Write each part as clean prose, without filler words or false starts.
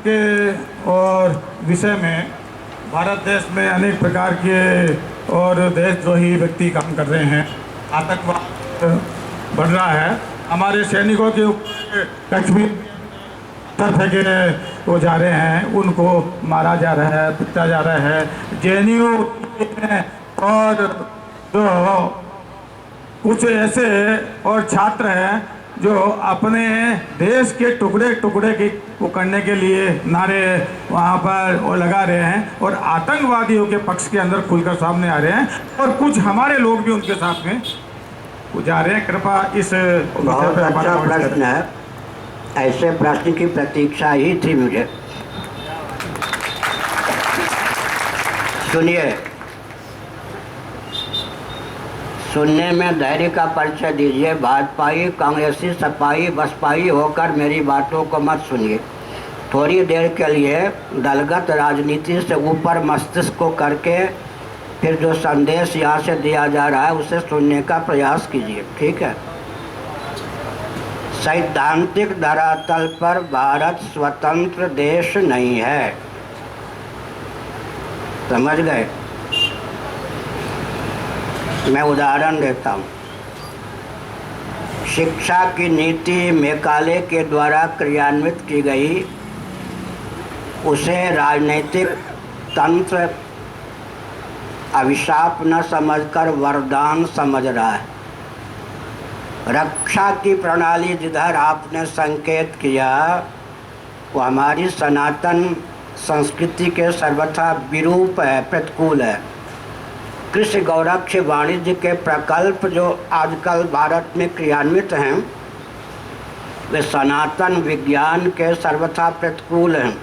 के और विषय में भारत देश में अनेक प्रकार के और देशद्रोही व्यक्ति काम कर रहे हैं। आतंकवाद बढ़ रहा है। हमारे सैनिकों के ऊपर कश्मीर पत्थर फेंके वो जा रहे हैं, उनको मारा जा रहा है, पीटा जा रहा है। जेएनयू में और जो कुछ ऐसे और छात्र हैं जो अपने देश के टुकड़े टुकड़े की वो करने के लिए नारे वहाँ पर वो लगा रहे हैं और आतंकवादियों के पक्ष के अंदर खुलकर सामने आ रहे हैं और कुछ हमारे लोग भी उनके साथ में जा रहे हैं। कृपया इस बहुत अच्छा प्रश्न है, ऐसे प्रश्न की प्रतीक्षा ही थी मुझे। सुनिए, सुनने में धैर्य का परिचय दीजिए। भाजपाई, कांग्रेसी, सपाई, बसपाई होकर मेरी बातों को मत सुनिए। थोड़ी देर के लिए दलगत राजनीति से ऊपर मस्तिष्क को करके फिर जो संदेश यहाँ से दिया जा रहा है उसे सुनने का प्रयास कीजिए, ठीक है। सैद्धांतिक धरातल पर भारत स्वतंत्र देश नहीं है, समझ गए। मैं उदाहरण देता हूँ। शिक्षा की नीति मेकाले के द्वारा क्रियान्वित की गई, उसे राजनीतिक तंत्र अभिशाप न समझकर वरदान समझ रहा है। रक्षा की प्रणाली जिधर आपने संकेत किया वो हमारी सनातन संस्कृति के सर्वथा विरूप है, प्रतिकूल है। कृषि गौरक्ष वाणिज्य के प्रकल्प जो आजकल भारत में क्रियान्वित हैं वे सनातन विज्ञान के सर्वथा प्रतिकूल हैं।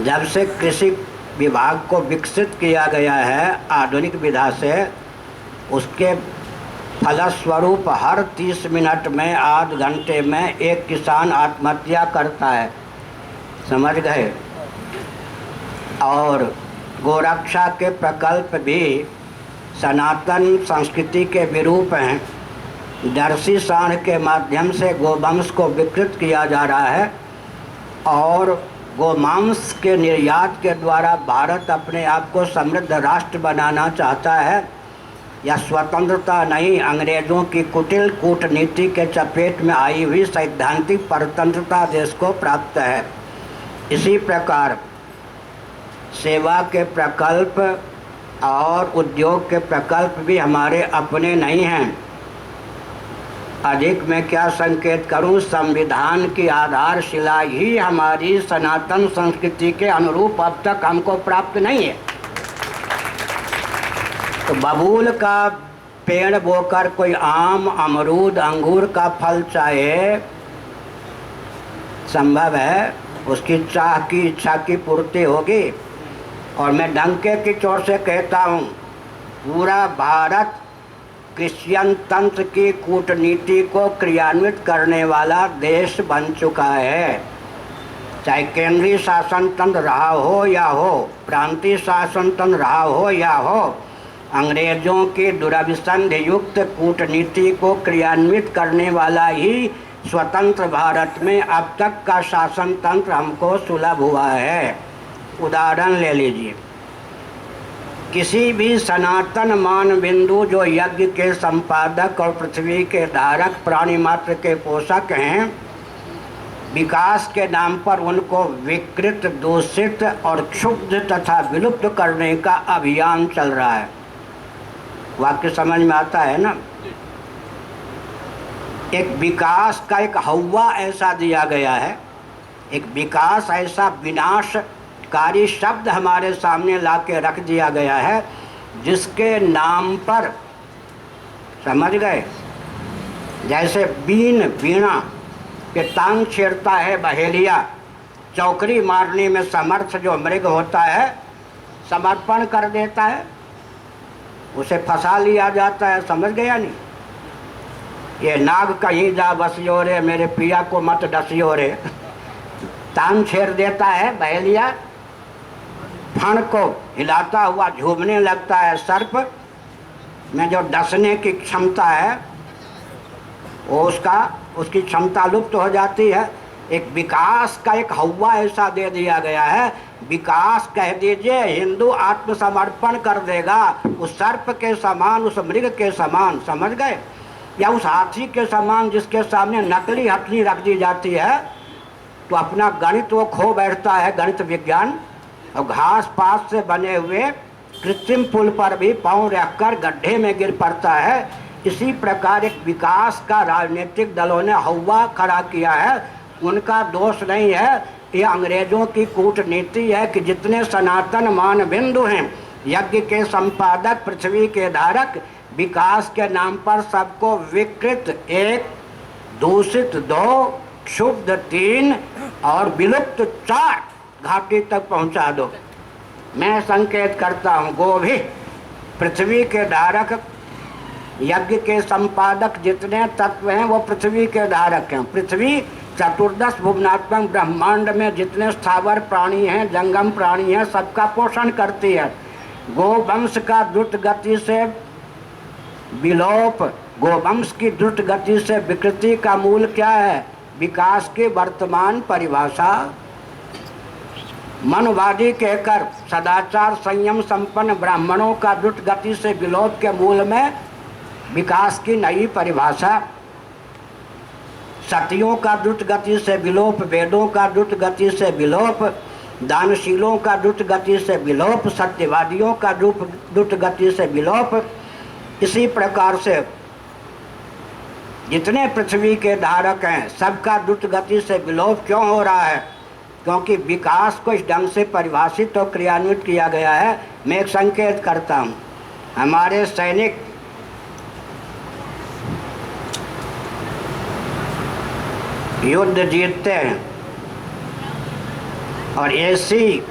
जब से कृषि विभाग को विकसित किया गया है आधुनिक विधा से, उसके फलस्वरूप हर 30 मिनट में, आध घंटे में एक किसान आत्महत्या करता है, समझ गए। और गोरक्षा के प्रकल्प भी सनातन संस्कृति के विरूप हैं। जर्सी सांड के माध्यम से गोवंश को विकृत किया जा रहा है और गोमांस के निर्यात के द्वारा भारत अपने आप को समृद्ध राष्ट्र बनाना चाहता है। यह स्वतंत्रता नहीं, अंग्रेज़ों की कुटिल कूटनीति के चपेट में आई हुई सैद्धांतिक परतंत्रता देश को प्राप्त है। इसी प्रकार सेवा के प्रकल्प और उद्योग के प्रकल्प भी हमारे अपने नहीं हैं। अधिक मैं क्या संकेत करूं, संविधान की आधारशिला ही हमारी सनातन संस्कृति के अनुरूप अब तक हमको प्राप्त नहीं है। तो बबूल का पेड़ बोकर कोई आम, अमरूद, अंगूर का फल चाहे संभव है, उसकी चाह की इच्छा की पूर्ति होगी। और मैं डंके की चोट से कहता हूँ, पूरा भारत क्रिश्चियन तंत्र की कूटनीति को क्रियान्वित करने वाला देश बन चुका है। चाहे केंद्रीय शासन तंत्र रहा हो या हो, प्रांतीय शासन तंत्र रहा हो या हो, अंग्रेजों की दुराभिसंधि युक्त कूटनीति को क्रियान्वित करने वाला ही स्वतंत्र भारत में अब तक का शासन तंत्र हमको सुलभ हुआ है। उदाहरण ले लीजिए, किसी भी सनातन मान बिंदु जो यज्ञ के संपादक और पृथ्वी के धारक प्राणी मात्र के पोषक हैं, विकास के नाम पर उनको विकृत, दूषित और क्षुब्ध तथा विलुप्त करने का अभियान चल रहा है। वाक्य समझ में आता है ना। एक विकास का एक हव्वा ऐसा दिया गया है, एक विकास ऐसा विनाशकारी शब्द हमारे सामने ला के रख दिया गया है, जिसके नाम पर, समझ गए, जैसे वीणा के तांग छेड़ता है बहेलिया, चौकरी मारने में समर्थ जो मृग होता है समर्पण कर देता है, उसे फंसा लिया जाता है। समझ गया नहीं? ये नाग कहीं जा बसियो रे, मेरे पिया को मत डसियो रे, तान छेड़ देता है बहेलिया, फण को हिलाता हुआ झूमने लगता है। सर्प में जो डसने की क्षमता है वो उसकी क्षमता लुप्त हो जाती है। एक विकास का एक हवा ऐसा दे दिया गया है, विकास कह दीजिए, हिंदू आत्मसमर्पण कर देगा उस सर्प के समान, उस मृग के समान, समझ गए, या उस हाथी के समान जिसके सामने नकली हथनी रख दी जाती है तो अपना गणित वो खो बैठता है, गणित विज्ञान, और घास पात से बने हुए कृत्रिम पुल पर भी पांव रखकर गड्ढे में गिर पड़ता है। इसी प्रकार एक विकास का राजनीतिक दलों ने हवा खड़ा किया है, उनका दोष नहीं है, ये अंग्रेजों की कूटनीति है कि जितने सनातन मान बिंदु हैं, यज्ञ के संपादक, पृथ्वी के धारक, विकास के नाम पर सबको विकृत 1, दूषित 2, क्षुब्ध 3 और विलुप्त 4 घाटी तक पहुंचा दो। मैं संकेत करता हूँ, गोभी, पृथ्वी के धारक, यज्ञ के संपादक जितने तत्व हैं वो पृथ्वी के धारक हैं। पृथ्वी चतुर्दश भुवनात्मक ब्रह्मांड में जितने स्थावर प्राणी हैं, जंगम प्राणी हैं, सबका पोषण करती है। गोवंश का द्रुत गति से विलोप, गोवंश की द्रुत गति से विकृति का मूल क्या है? विकास की वर्तमान परिभाषा। मनवादी कहकर सदाचार संयम संपन्न ब्राह्मणों का द्रुत गति से विलोप के मूल में विकास की नई परिभाषा। सतियों का द्रुत गति से विलोप, वेदों का द्रुत गति से विलोप, दानशीलों का द्रुत गति से विलोप, सत्यवादियों का द्रुत गति से विलोप। इसी प्रकार से जितने पृथ्वी के धारक हैं सबका द्रुत गति से विलोप क्यों हो रहा है? क्योंकि विकास को इस ढंग से परिभाषित और क्रियान्वित किया गया है। मैं एक संकेत करता हूँ, हमारे सैनिक युद्ध जीतते हैं और ऐसी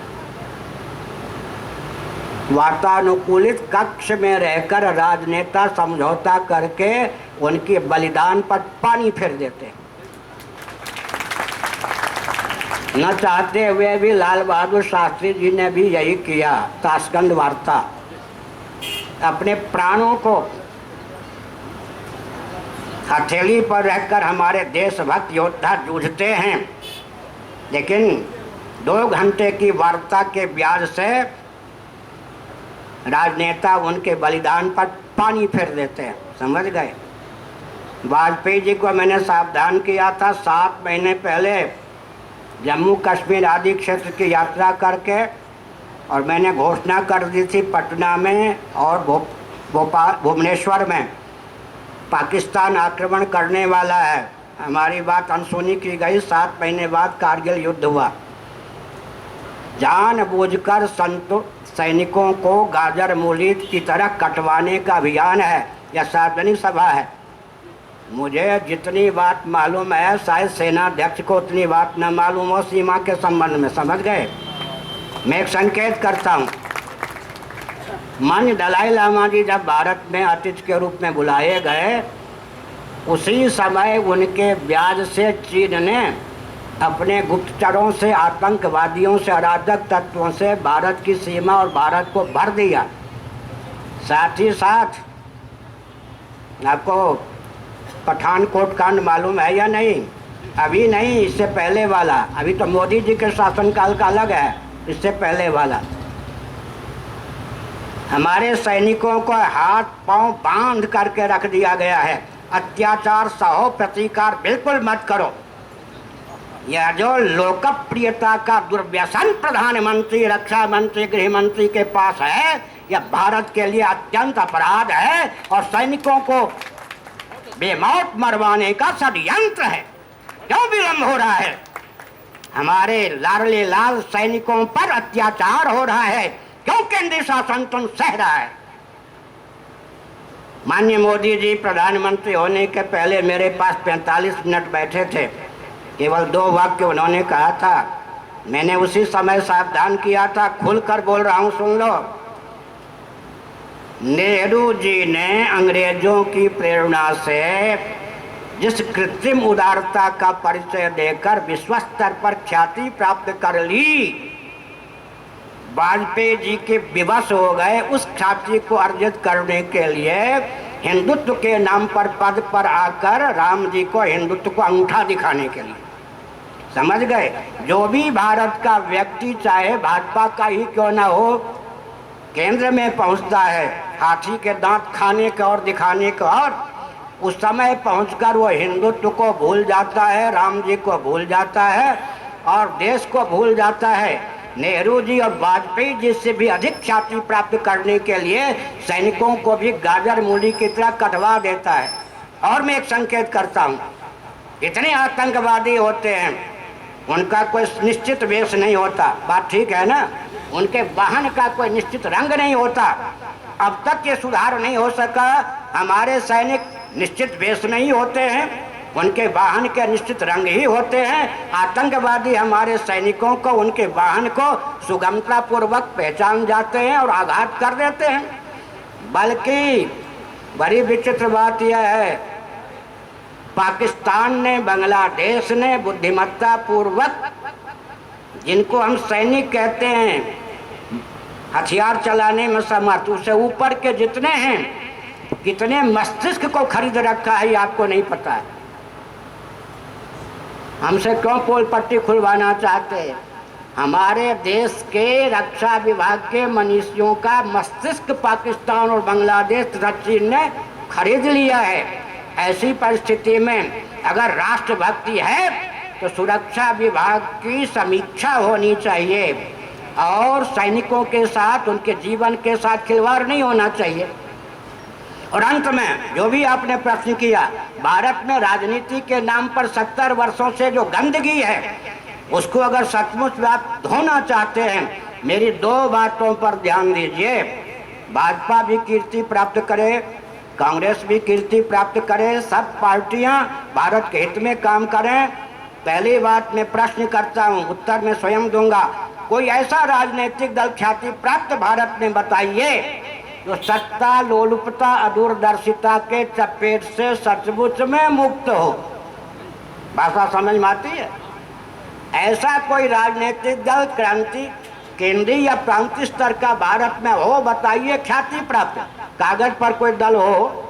वातानुकूलित कक्ष में रहकर राजनेता समझौता करके उनके बलिदान पर पानी फेर देते हैं। न चाहते हुए भी लाल बहादुर शास्त्री जी ने भी यही किया। ताशकंद वार्ता, अपने प्राणों को हथेली पर रहकर हमारे देशभक्त योद्धा जूझते हैं, लेकिन 2 घंटे की वार्ता के ब्याज से राजनेता उनके बलिदान पर पानी फेर देते हैं। समझ गए? वाजपेयी जी को मैंने सावधान किया था 7 महीने पहले जम्मू कश्मीर आदि क्षेत्र की यात्रा करके, और मैंने घोषणा कर दी थी पटना में और भुवनेश्वर में पाकिस्तान आक्रमण करने वाला है। हमारी बात अनसुनी की गई। 7 महीने बाद कारगिल युद्ध हुआ। जानबूझकर सैनिकों को गाजर मूली की तरह कटवाने का अभियान है या सार्वजनिक सभा है? मुझे जितनी बात मालूम है शायद सेनाध्यक्ष को उतनी बात न मालूम हो सीमा के संबंध में। समझ गए? मैं एक संकेत करता हूँ, माननीय दलाई लामा जी जब भारत में अतिथि के रूप में बुलाए गए, उसी समय उनके ब्याज से चीन ने अपने गुप्तचरों से, आतंकवादियों से, अराजक तत्वों से भारत की सीमा और भारत को भर दिया। साथ ही साथ आपको पठानकोट कांड मालूम है या नहीं? अभी नहीं, इससे पहले वाला। अभी तो मोदी जी के शासनकाल का अलग है, इससे पहले वाला। हमारे सैनिकों को हाथ पांव बांध करके रख दिया गया है। अत्याचार सहो, प्रतिकार बिल्कुल मत करो। यह जो लोकप्रियता का दुर्व्यसन प्रधानमंत्री, रक्षा मंत्री, गृह मंत्री के पास है, यह भारत के लिए अत्यंत अपराध है और सैनिकों को बेमौत मरवाने का षड्यंत्र है। क्यों विलंब हो रहा है? हमारे लाडले लाल सैनिकों पर अत्याचार हो रहा है, क्यों केंद्रीय शासन तंत्र सह रहा है? माननीय मोदी जी प्रधानमंत्री होने के पहले मेरे पास 45 मिनट बैठे थे। केवल 2 वाक्य उन्होंने कहा था। मैंने उसी समय सावधान किया था। खुलकर बोल रहा हूँ, सुन लो। नेहरू जी ने अंग्रेजों की प्रेरणा से जिस कृत्रिम उदारता का परिचय देकर विश्व स्तर पर ख्याति प्राप्त कर ली, वाजपेयी जी के विवश हो गए उस ख्याति को अर्जित करने के लिए हिंदुत्व के नाम पर पद पर आकर राम जी को हिंदुत्व को अंगूठा दिखाने के लिए। समझ गए? जो भी भारत का व्यक्ति चाहे भाजपा का ही क्यों ना हो, केंद्र में पहुंचता है हाथी के दांत खाने का और दिखाने का, और उस समय पहुंचकर वो हिंदुत्व को भूल जाता है, राम जी को भूल जाता है और देश को भूल जाता है। नेहरू जी और वाजपेयी जी से भी अधिक ख्याति प्राप्त करने के लिए सैनिकों को भी गाजर मूली की तरह कटवा देता है। और मैं एक संकेत करता हूँ, इतने आतंकवादी होते हैं, उनका कोई निश्चित वेश नहीं होता, बात ठीक है ना? उनके वाहन का कोई निश्चित रंग नहीं होता। अब तक ये सुधार नहीं हो सका। हमारे सैनिक निश्चित वेश नहीं होते हैं, उनके वाहन के निश्चित रंग ही होते हैं। आतंकवादी हमारे सैनिकों को, उनके वाहन को सुगमता पूर्वक पहचान जाते हैं और आघात कर देते हैं। बल्कि बड़ी विचित्र बात यह है, पाकिस्तान ने, बांग्लादेश ने बुद्धिमत्ता पूर्वक, जिनको हम सैनिक कहते हैं, हथियार चलाने में समर्थ, उससे ऊपर के जितने हैं, कितने मस्तिष्क को खरीद रखा है ये आपको नहीं पता है। हमसे क्यों पोल पट्टी खुलवाना चाहते हैं? हमारे देश के रक्षा विभाग के मनुष्यों का मस्तिष्क पाकिस्तान और बांग्लादेश तथा चीन ने खरीद लिया है। ऐसी परिस्थिति में अगर राष्ट्रभक्ति है तो सुरक्षा विभाग की समीक्षा होनी चाहिए और सैनिकों के साथ, उनके जीवन के साथ खिलवाड़ नहीं होना चाहिए। और अंत में जो भी आपने प्रश्न किया, भारत में राजनीति के नाम पर 70 वर्षों से जो गंदगी है, उसको अगर सचमुच आप धोना चाहते हैं, मेरी 2 बातों पर ध्यान दीजिए। भाजपा भी कीर्ति प्राप्त करे, कांग्रेस भी कीर्ति प्राप्त करे, सब पार्टियां भारत के हित में काम करें। पहली बात मैं प्रश्न करता हूं, उत्तर मैं स्वयं दूंगा। कोई ऐसा राजनीतिक दल ख्याति प्राप्त भारत में बताइए जो सत्ता, लोलुपता, अदूरदर्शिता के चपेट से सचमुच में मुक्त हो। भाषा समझ में आती है? ऐसा कोई राजनीतिक दल क्रांति केंद्रीय या प्रांतीय स्तर का भारत में हो, बताइए, ख्याति प्राप्त। कागज पर कोई दल हो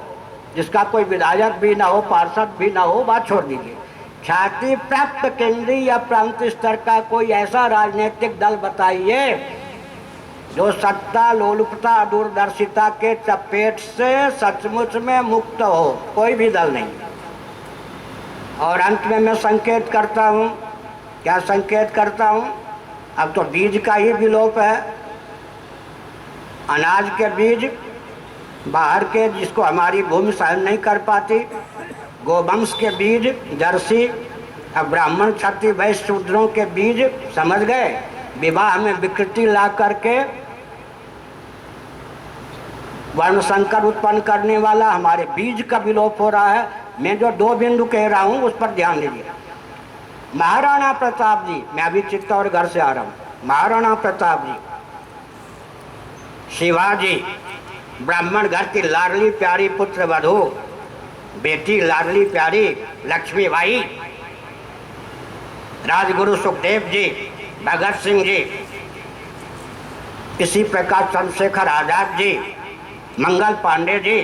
जिसका कोई विधायक भी ना हो, पार्षद भी ना हो, बात छोड़ दीजिए। ख्याति प्राप्त केंद्रीय या प्रांतीय स्तर का कोई ऐसा राजनीतिक दल बताइए जो सत्ता, लोलुपता, दूरदर्शिता के चपेट से सचमुच में मुक्त हो। कोई भी दल नहीं। और अंत में मैं संकेत करता हूँ, क्या संकेत करता हूँ? अब तो बीज का ही विलोप है। अनाज के बीज बाहर के, जिसको हमारी भूमि सहन नहीं कर पाती, गोवंश के बीज, जर्सी, अब ब्राह्मण, क्षत्रिय, वैश्य, शूद्रों के बीज, समझ गए? विवाह में विकृति ला करके वर्ण संकर उत्पन्न करने वाला हमारे बीज का विलोप हो रहा है। मैं जो 2 बिंदु कह रहा हूं उस पर ध्यान दीजिए। महाराणा प्रताप जी, मैं अभी चित्तौड़गढ़ से आ रहा हूं, महाराणा प्रताप जी, शिवाजी, ब्राह्मण घर की लाडली प्यारी पुत्र वधू, बेटी लाडली प्यारी लक्ष्मीबाई, राजगुरु सुखदेव जी, भगत सिंह जी, इसी प्रकार चंद्रशेखर आजाद जी, मंगल पांडे जी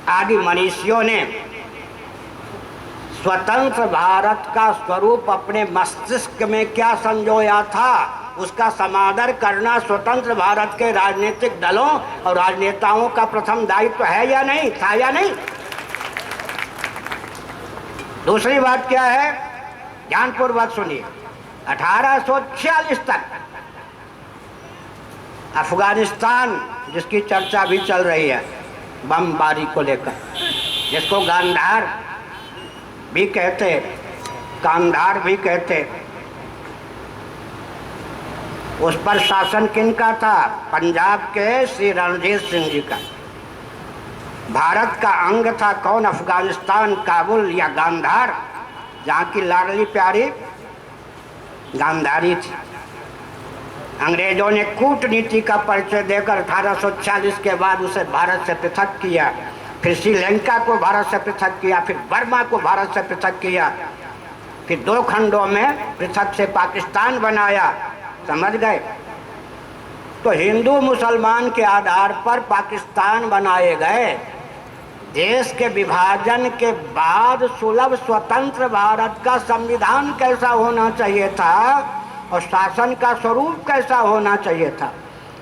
आदि मनीषियों ने स्वतंत्र भारत का स्वरूप अपने मस्तिष्क में क्या संजोया था, उसका समादर करना स्वतंत्र भारत के राजनीतिक दलों और राजनेताओं का प्रथम दायित्व है या नहीं, था या नहीं? दूसरी बात क्या है, ध्यानपूर्वक सुनिए। 1846 तक अफगानिस्तान, जिसकी चर्चा भी चल रही है बमबारी को लेकर, जिसको गांधार भी कहते, कांधार भी कहते, उस पर शासन किनका था? पंजाब के श्री रणजीत सिंह जी का। भारत का अंग था कौन? अफगानिस्तान, काबुल या गांधार, जहाँ की लाडली प्यारी गांधारी थी। अंग्रेजों ने कूटनीति का परिचय देकर 1846 के बाद उसे भारत से पृथक किया, फिर श्रीलंका को भारत से पृथक किया, फिर बर्मा को भारत से पृथक किया, फिर 2 खंडों में पृथक से पाकिस्तान बनाया। समझ गए? तो हिंदू मुसलमान के आधार पर पाकिस्तान बनाए गए। देश के विभाजन के बाद सुलभ स्वतंत्र भारत का संविधान कैसा होना चाहिए था और शासन का स्वरूप कैसा होना चाहिए था।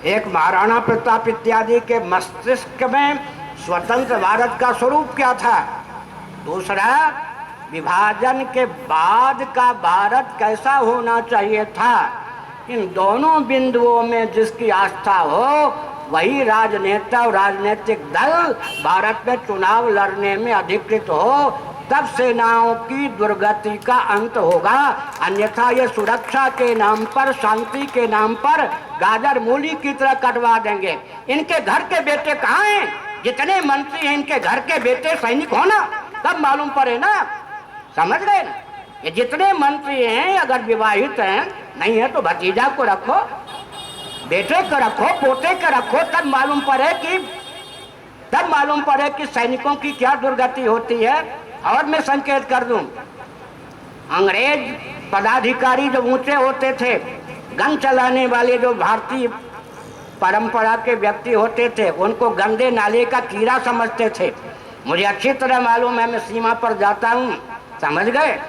एक महाराणा प्रताप इत्यादि के मस्तिष्क में स्वतंत्र भारत का स्वरूप क्या था, दूसरा विभाजन के बाद का भारत कैसा होना चाहिए था। इन दोनों बिंदुओं में जिसकी आस्था हो वही राजनेता और राजनीतिक दल भारत में चुनाव लड़ने में अधिकृत हो, तब सेनाओं की दुर्गति का अंत होगा। अन्यथा ये सुरक्षा के नाम पर, शांति के नाम पर गाजर मूली की तरह कटवा देंगे। इनके घर के बेटे कहाँ हैं? जितने मंत्री हैं इनके घर के बेटे सैनिक हो ना, तब मालूम पड़े ना, समझ गए ना। ये जितने मंत्री हैं अगर विवाहित हैं, नहीं है तो भतीजा को रखो, बेटे को रखो, पोते को रखो, तब मालूम पड़े कि सैनिकों की क्या दुर्गति होती है। और मैं संकेत कर दूं, अंग्रेज पदाधिकारी जो ऊंचे होते थे, गन चलाने वाले जो भारतीय परंपरा के व्यक्ति होते थे, उनको गंदे नाले का कीड़ा समझते थे। मुझे अच्छी तरह मालूम है, मैं सीमा पर जाता हूँ, समझ गए।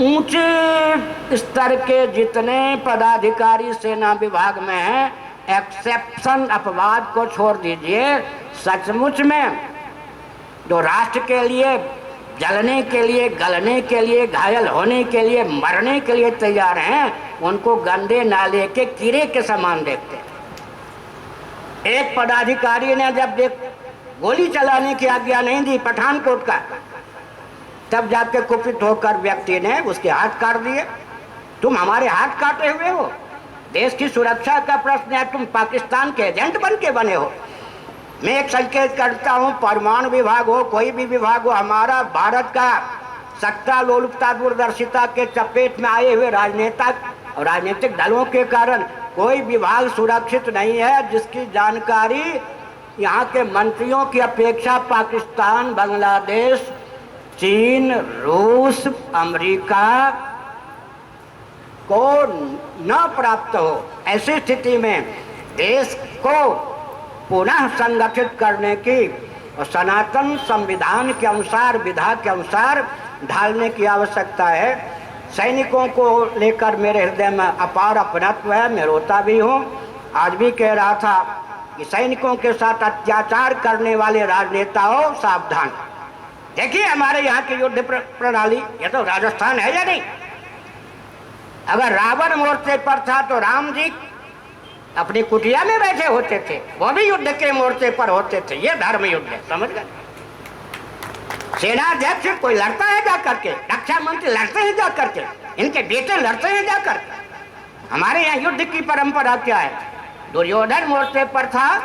ऊंचे स्तर के जितने पदाधिकारी सेना विभाग में हैं, एक्सेप्शन अपवाद को छोड़ दीजिए, सचमुच में जो राष्ट्र के लिए जलने के लिए, गलने के लिए, घायल होने के लिए, मरने के लिए तैयार हैं, उनको गंदे नाले के कीड़े के समान देखते। एक पदाधिकारी ने जब गोली चलाने की आज्ञा नहीं दी पठानकोट का, तब जाके कुपित होकर व्यक्ति ने उसके हाथ काट दिए। तुम हमारे हाथ काटे हुए हो, देश की सुरक्षा का प्रश्न है, तुम पाकिस्तान के एजेंट बन के बने हो। मैं एक संकेत करता हूँ, परमाणु विभाग हो, कोई भी विभाग हो, हमारा भारत का सत्ता लोलुपता दूरदर्शिता के चपेट में आए हुए राजनेता और राजनीतिक दलों के कारण कोई विभाग सुरक्षित नहीं है जिसकी जानकारी यहाँ के मंत्रियों की अपेक्षा पाकिस्तान, बांग्लादेश, चीन, रूस, अमेरिका को न प्राप्त हो। ऐसी स्थिति में देश को पुनः संगठित करने की और सनातन संविधान के अनुसार, विधा के अनुसार ढालने की आवश्यकता है। सैनिकों को लेकर मेरे हृदय में अपार अपनत्व है, मैं रोता भी हूँ। आज भी कह रहा था कि सैनिकों के साथ अत्याचार करने वाले राजनेताओं सावधान। देखिए हमारे यहाँ की युद्ध प्रणाली, ये तो राजस्थान है या नहीं। अगर रावण मोर्चे पर था तो राम जी अपनी कुटिया में बैठे होते थे, वो भी युद्ध के मोर्चे पर होते थे। ये धर्म युद्ध है, समझ गए। सेनाध्यक्ष कोई लड़ता है जा करके, रक्षा मंत्री लड़ते हैं जा करके, इनके बेटे लड़ते हैं जा करके। हमारे यहाँ युद्ध की परंपरा क्या है? दुर्योधन मोर्चे पर था,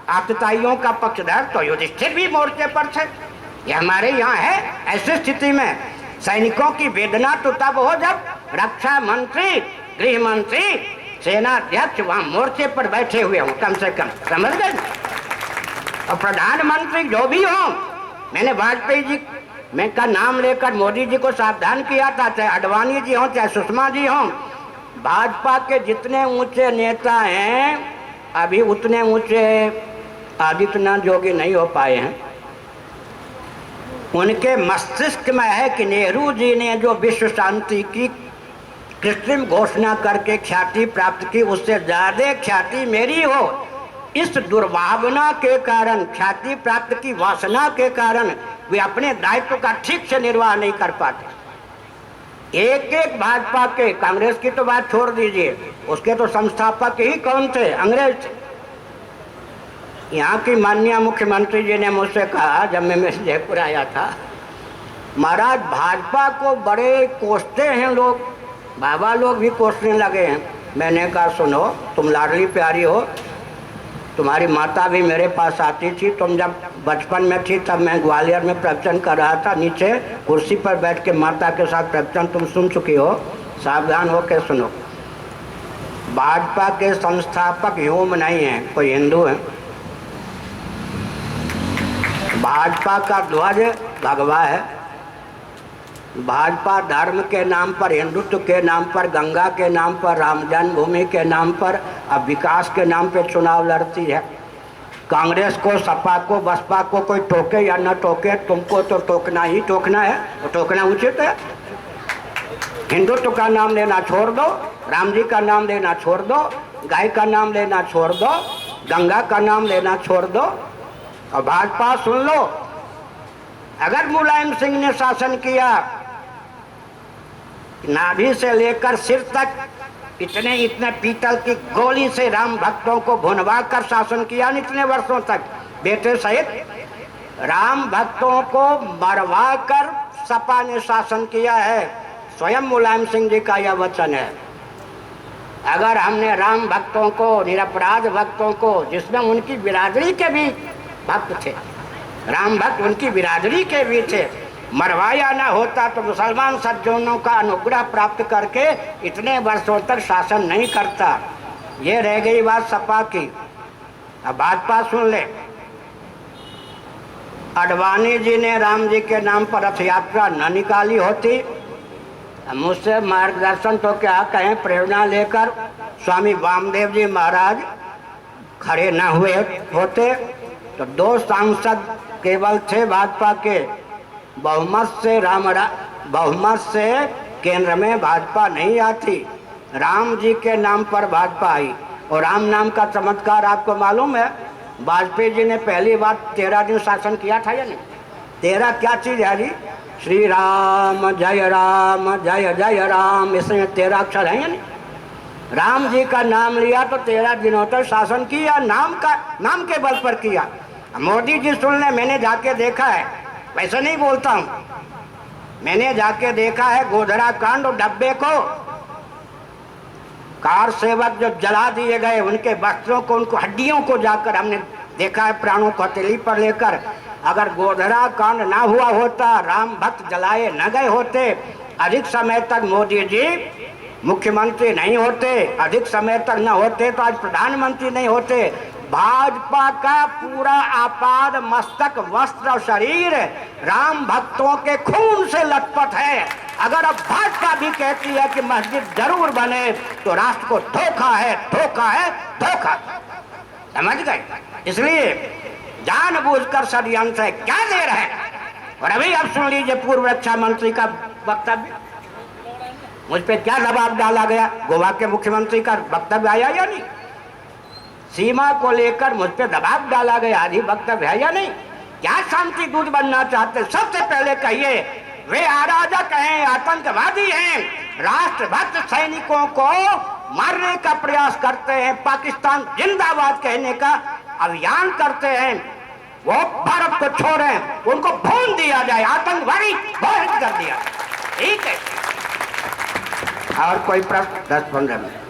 आतताइयों का पक्षधर, तो युधिष्ठिर भी मोर्चे पर थे। ये हमारे यहाँ है। ऐसी स्थिति में सैनिकों की वेदना तो तब हो जब रक्षा मंत्री, गृह मंत्री, सेनाध्यक्ष वहां मोर्चे पर बैठे हुए हों, कम से कम, समझ गए। और प्रधानमंत्री जो भी हो, मैंने वाजपेयी जी मैं का नाम लेकर मोदी जी को सावधान किया था, चाहे अडवाणी जी हों, चाहे सुषमा जी हों, भाजपा के जितने ऊंचे नेता हैं अभी उतने ऊंचे आदित्यनाथ योगी नहीं हो पाए हैं। उनके मस्तिष्क में है कि नेहरू जी ने जो विश्व शांति की कृत्रिम घोषणा करके ख्याति प्राप्त की, उससे ज्यादा ख्याति मेरी हो। इस दुर्भावना के कारण, ख्याति प्राप्त की वासना के कारण वे अपने दायित्व का ठीक से निर्वाह नहीं कर पाते। एक एक भाजपा के, कांग्रेस की तो बात छोड़ दीजिए, उसके तो संस्थापक ही कौन थे? अंग्रेज थे। यहाँ की माननीय मुख्यमंत्री जी ने मुझसे कहा जब मैं जयपुर आया था, महाराज भाजपा को बड़े कोसते हैं लोग, बाबा लोग भी कोसने लगे हैं। मैंने कहा सुनो, तुम लाडली प्यारी हो, तुम्हारी माता भी मेरे पास आती थी, तुम जब बचपन में थी तब मैं ग्वालियर में प्रवचन कर रहा था, नीचे कुर्सी पर बैठ के माता के साथ प्रवचन तुम सुन चुकी हो, सावधान हो के सुनो। भाजपा के संस्थापक ह्यूम नहीं है, कोई हिंदू है। भाजपा का ध्वज भगवा है। भाजपा धर्म के नाम पर, हिंदुत्व के नाम पर, गंगा के नाम पर, राम जन्मभूमि के नाम पर, अब विकास के नाम पे चुनाव लड़ती है। कांग्रेस को, सपा को, बसपा को कोई टोके या न टोके, तुमको तो टोकना ही टोकना है, तो टोकना उचित है। हिंदुत्व का नाम लेना छोड़ दो, राम जी का नाम लेना छोड़ दो, गाय का नाम लेना छोड़ दो, गंगा का नाम लेना छोड़ दो और भाजपा सुन लो। अगर मुलायम सिंह ने शासन किया, नाभि से लेकर सिर तक इतने पीतल की गोली से राम भक्तों को भुनवा कर शासन किया न इतने वर्षों तक, बेटे सहित राम भक्तों को मरवा कर सपा ने शासन किया है। स्वयं मुलायम सिंह जी का यह वचन है। अगर हमने राम भक्तों को, निरपराध भक्तों को, जिसमें उनकी बिरादरी के भी भक्त थे, राम भक्त उनकी बिरादरी के भी थे, मरवाया ना होता तो मुसलमान सज्जनों का अनुग्रह प्राप्त करके इतने वर्षों तक शासन नहीं करता। ये रह गई बात सपा की। अब भाजपा सुन ले। अडवाणी जी ने राम जी के नाम पर रथ यात्रा न निकाली होती, मुझसे मार्गदर्शन तो क्या कहें, प्रेरणा लेकर स्वामी वामदेव जी महाराज खड़े न हुए होते तो 2 सांसद केवल थे भाजपा के। बहुमत से केंद्र में भाजपा नहीं आती, राम जी के नाम पर भाजपा आई। और राम नाम का चमत्कार आपको मालूम है, वाजपेयी जी ने पहली बार 13 दिन शासन किया था या नहीं? 13 क्या चीज है जी? श्री राम जय जय राम, इसमें 13 अक्षर है या नहीं? राम जी का नाम लिया तो 13 दिनों तक शासन किया, नाम के बल पर किया। मोदी जी सुन ले, मैंने जाके देखा है, वैसे नहीं बोलता हूं, मैंने जाके देखा है गोधरा कांड और डब्बे को, कार सेवक जो जला दिए गए उनके वस्त्रों को, उनको हड्डियों को जाकर हमने देखा है प्राणों को हथेली पर लेकर। अगर गोधरा कांड ना हुआ होता, राम भक्त जलाए न गए होते, अधिक समय तक मोदी जी मुख्यमंत्री नहीं होते, अधिक समय तक न होते तो आज प्रधानमंत्री नहीं होते। भाजपा का पूरा आपाद मस्तक, वस्त्र और शरीर राम भक्तों के खून से लथपथ है। अगर अब भाजपा भी कहती है कि मस्जिद जरूर बने तो राष्ट्र को धोखा है, धोखा है, धोखा। समझ गए? इसलिए जानबूझकर षड्यंत्र है, क्या दे रहे हैं। और अभी अब सुन लीजिए पूर्व रक्षा मंत्री का वक्तव्य, मुझ पे क्या दबाव डाला गया। गोवा के मुख्यमंत्री का वक्तव्य आया या नहीं? सीमा को लेकर मुझ पे दबाव डाला गया, आदि वक्तव्य है या नहीं? क्या शांति दूत बनना चाहते? सबसे पहले कहिए, वे अराजक हैं, आतंकवादी हैं, राष्ट्रभक्त सैनिकों को मारने का प्रयास करते हैं, पाकिस्तान जिंदाबाद कहने का अभियान करते हैं। वो भारत को छोड़े, उनको भून दिया जाए, आतंकवादी घोषित कर दिया। ठीक है, और कोई प्रश्न? 10-15 मिनट।